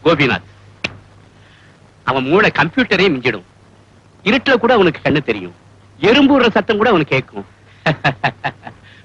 கோபிநாத். அவன் மூளை கம்ப்யூட்டரே மிஞ்சிடும். இருட்டுல கூட அவனுக்கு கண்ணு தெரியும். எறும்புற சத்தம் கூட அவனுக்கு கேட்கும்.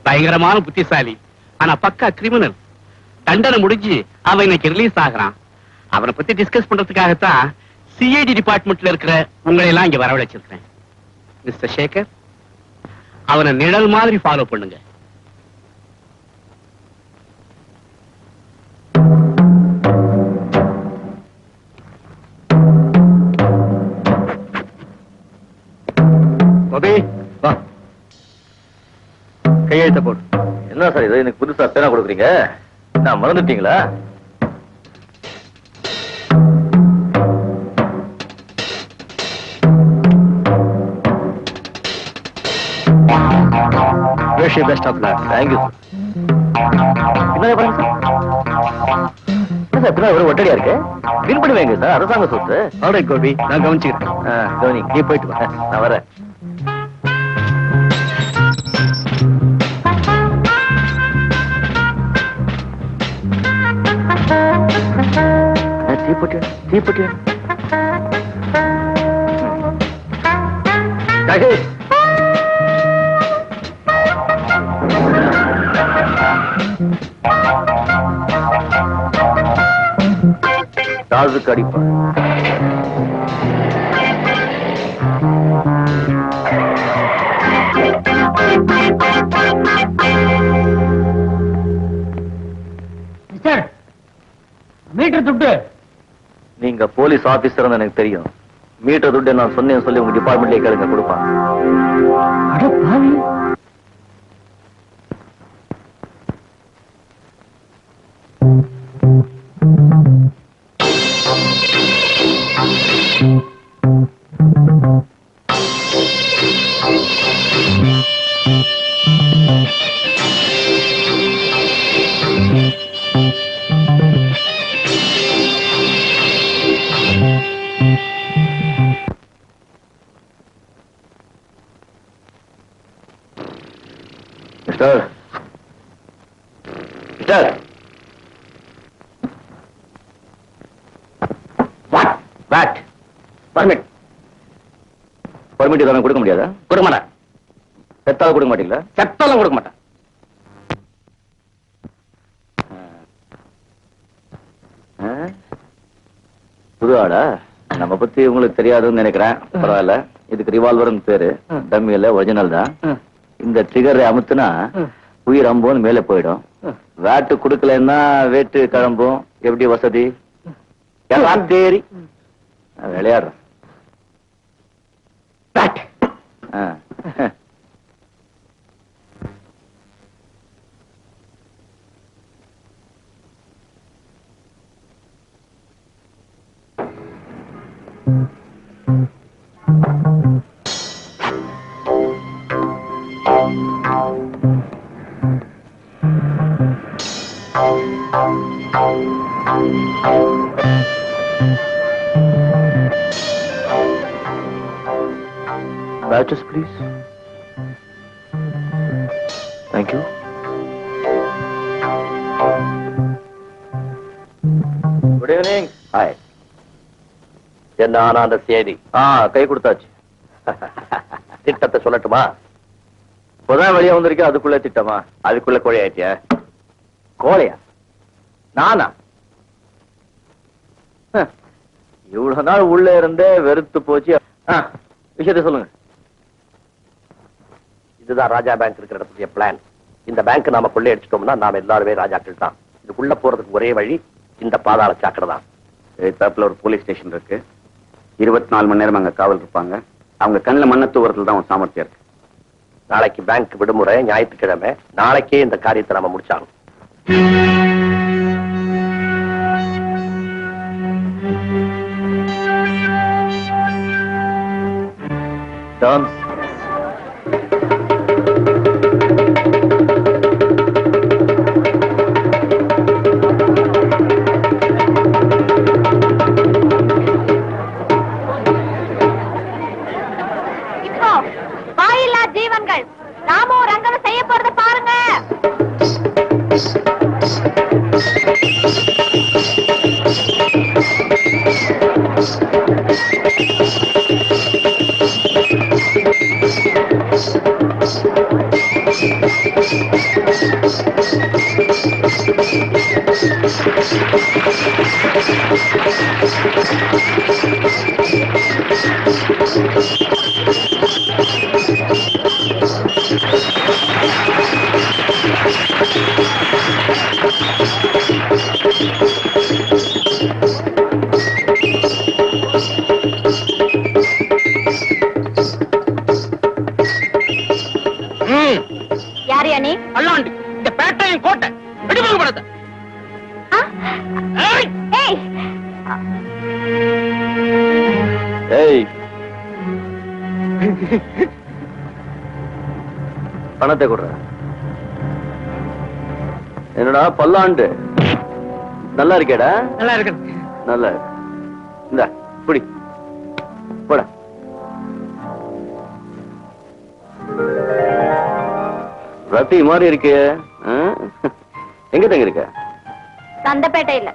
பயங்கரமான புத்திசாலி. ஆனா பக்கா கிரிமினல். தண்டனை முடிஞ்சு அவன் இன்னைக்கு ரிலீஸ் ஆகிறான். அவனை பத்தி டிஸ்கஸ் பண்றதுக்காகத்தான் சிஐடி டிபார்ட்மெண்ட்ல இருக்கிற உங்களை எல்லாம் இங்க வரவழைச்சிருக்கேன். மிஸ்டர் சேகர், அவனை நிழல் மாதிரி ஃபாலோ பண்ணுங்க. கையெழுத்த போட்டு. என்ன சார் இது, எனக்கு புதுசா பேனா கொடுக்குறீங்க? நான் மறந்துட்டீங்களா? Wish you best of luck. Thank you. என்ன பாருங்க சார், பின்னா ஒரு ஒட்டடியா இருக்கு. பில் பண்ணி வைங்க சார், அரசாங்க சொத்து. ஆல்ரைட் கோபி, நான் கவனிச்சுக்கிறேன். கவனி, நீ போயிட்டு வா. நான் வரேன். தீப்பட்டி காதுக்கு அடிப்பா. மீட்டர் துட்டு. நீங்க போலீஸ் ஆபீசர் எனக்கு தெரியும். மீட்டர் துட்டு நான் சொன்னேன் சொல்லி உங்க டிபார்ட்மெண்ட்லயே கேளுங்க, கொடுப்பான். Mister mister what permit. Permit இதெல்லாம் கொடுக்க முடியாதா? கொடுக்க மாட்டேன். செத்தாக கொடுக்க மாட்டீங்களா? செத்தாலும் கொடுக்க மாட்டேன். புது ஆடா? நம்ம பத்தி உங்களுக்கு தெரியாதுன்னு நினைக்கிறேன். பரவாயில்ல. இதுக்கு ரிவால்வர்னு பேரு. டம்மி இல்ல, ஒரிஜினல் தான். இந்த ட்ரிகரை அமுத்துனா உயிர் அம்போன்னு மேல போயிடும். வேட்டு கொடுக்கலன்னா வேட்டு கிளம்பும். எப்படி வசதி? தேரி விளையாடுறோம். Badges, please. Thank you. Good evening. Hi. என்ன ஆனா அந்த செய்தி? கை கொடுத்தாச்சு. திட்டத்தை சொல்லட்டுமா? இப்பதான் வெளியே வந்திருக்கேன், அதுக்குள்ள திட்டமா? அதுக்குள்ள கோழி ஆயிட்டியா? கோழையா? நானா? இவ்வளவு நாள் உள்ள இருந்தே வெறுத்து போச்சு. விஷயத்தை சொல்லுங்க. இதுதான் ராஜா பேங்க் இருக்கிற இடத்துடைய பிளான். இந்த பேங்க் நாம கொள்ளை அடிச்சிட்டோம்னா நாம எல்லாருமே ராஜாக்கள் தான். இதுக்குள்ள போறதுக்கு ஒரே வழி இந்த பாதாள சாக்கடை தான். எதிர்த்தாப்புல ஒரு போலீஸ் ஸ்டேஷன் இருக்கு. 24 மணி நேரம் அங்க காவல் இருப்பாங்க. அவங்க கண்ணில் மண்ண தூவறதுல தான் ஒரு சாமர்த்தியம் இருக்கு. நாளைக்கு பேங்க் விடுமுறை, ஞாயிற்றுக்கிழமை. நாளைக்கே இந்த காரியத்தை நாம முடிச்சாலும். ஜீவன்கள் நாமும் ரங்கம் செய்ய போறத பாருங்க. யாரையா நீ? அல்லாண்டி இந்த பேட்டையும் கோட்டை வெடிவாங்க படத்தை. ஆ? ஏய் ஏய் பணத்தை கொடுற. என்னடா பல்லாண்டு நல்லா இருக்கேடா? நல்லா இருக்கு. நல்லா இருக்கு. இந்த புடி போட. ரத்தி மாதிரி இருக்கு. எங்க தங்க இருக்க? சந்தப்பேட்டையில.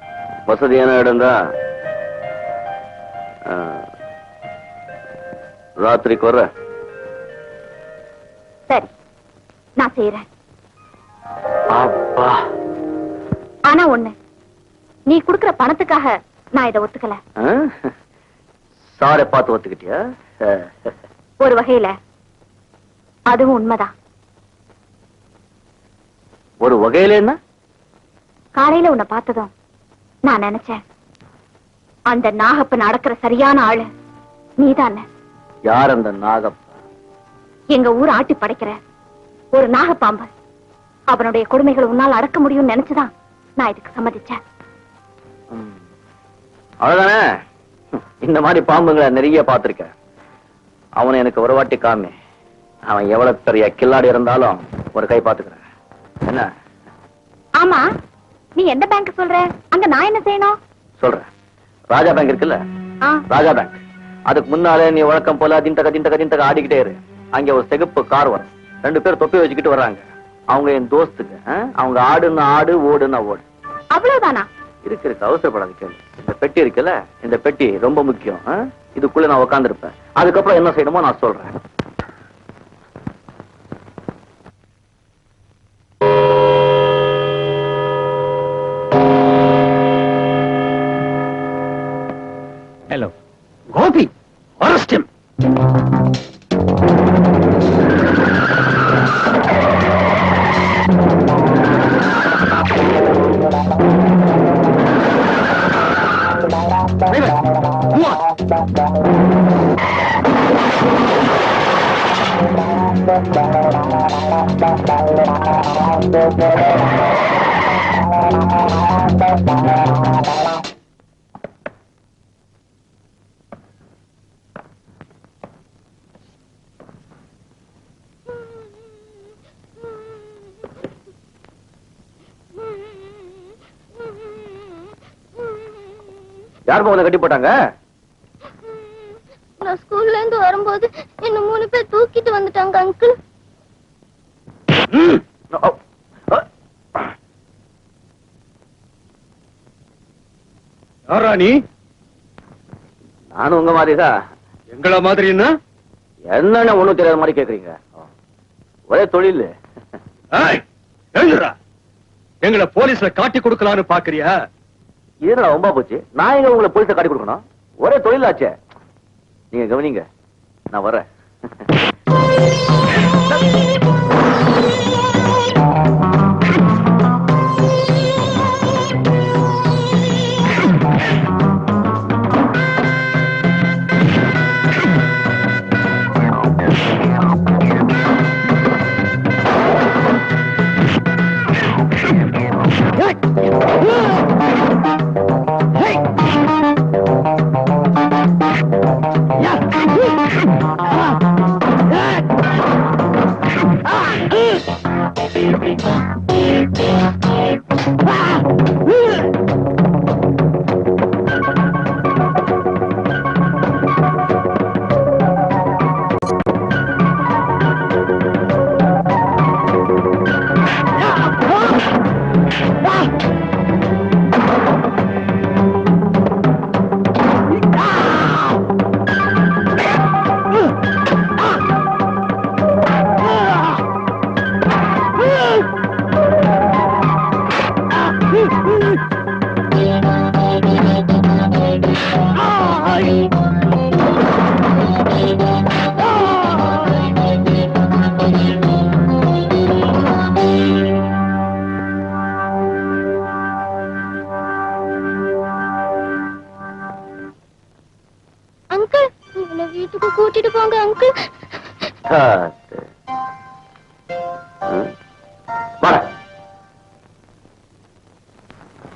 வசதியான இடம் தான். ராத்திரிக்கு வர்ற. சரி நான் செய்யறேன். அப்பா ஆனா ஒண்ணு, நீ குடுக்கற பணத்துக்காக நான் இதை ஒத்துக்கல. சாரை பார்த்து ஒத்துக்கிட்டியா? ஒரு வகையில அதுவும் உண்மைதான். ஒரு வகையில என்ன? காலையில உன்னை பார்த்ததும் நான் நினைச்சேன், அந்த நாகப்பன் அடக்கிற சரியான ஆளு நீதானே. யார் அந்த நாகப்ப? எங்க ஊர் ஆட்டி படைக்கிற ஒரு நாகப்பாம்பு. அவனுடைய கொடுமைகள் உன்னால் அடக்க முடியும்னு நினைச்சுதான் நான் இதுக்கு சம்மதிச்சேன். அவ்வளவுதானே? இந்த மாதிரி பாம்புங்களை நிறைய பார்த்திருக்கேன். அவனை எனக்கு ஒரு வாட்டி காமி. அவன் எவ்வளவு பெரிய கில்லாடி இருந்தாலும் ஒரு கை பார்த்துக்கிறேன். என்ன? ஆமா, நீ எந்த பேங்க் சொல்ற? அங்க நான் என்ன செய்யணும்? சொல்றேன். ராஜா பேங்க் இருக்குல்ல, ஆ, ராஜா பேங்க். அதுக்கு முன்னாலே நீ வழக்கம் போல திண்டக ஆடிக்கிட்டே இரு. அங்க ஒரு சிகப்பு கார் வரும். 2 பேர் தொப்பி வச்சுக்கிட்டு வர்றாங்க. அவங்க என் தோஸ்துக்கு. அவங்க ஆடுன்னா ஆடு, ஓடுன்னா ஓடு. அவ்வளவுதானா? இருக்கு அவசரப்படாது கேள்வி. இந்த பெட்டி இருக்குல்ல, இந்த பெட்டி ரொம்ப முக்கியம். இதுக்குள்ள நான் உட்கார்ந்து இருப்பேன். அதுக்கப்புறம் என்ன செய்யணுமோ நான் சொல்றேன். Hello Gopi, arrest him. யார் உங்களை கட்டி போட்டாங்க? நான் ஸ்கூல்ல இருந்து வரும்போது இன்னும் 3 பேர் தூக்கிட்டு வந்துட்டாங்க அங்கிள். யாரா நீ? நானும் உங்க மாதிரிதான். எங்கள மாதிரி என்ன? என்னன்னு ஒண்ணும் தெரியாத மாதிரி கேக்குறீங்க. ஒரே தொழில். எழுதுறா. எங்களை போலீஸ்ல காட்டி கொடுக்கலான்னு பாக்குறியா? இதுல ரொம்ப போச்சு. நான் எங்க உங்களை போலீஸ காட்டி கொடுக்கணும்? ஒரே தொழிலாச்சே. நீங்க கவனிங்க, நான் வரேன். என்ன வீட்டுக்கு கூட்டிட்டு போங்க அங்கிள். காத்து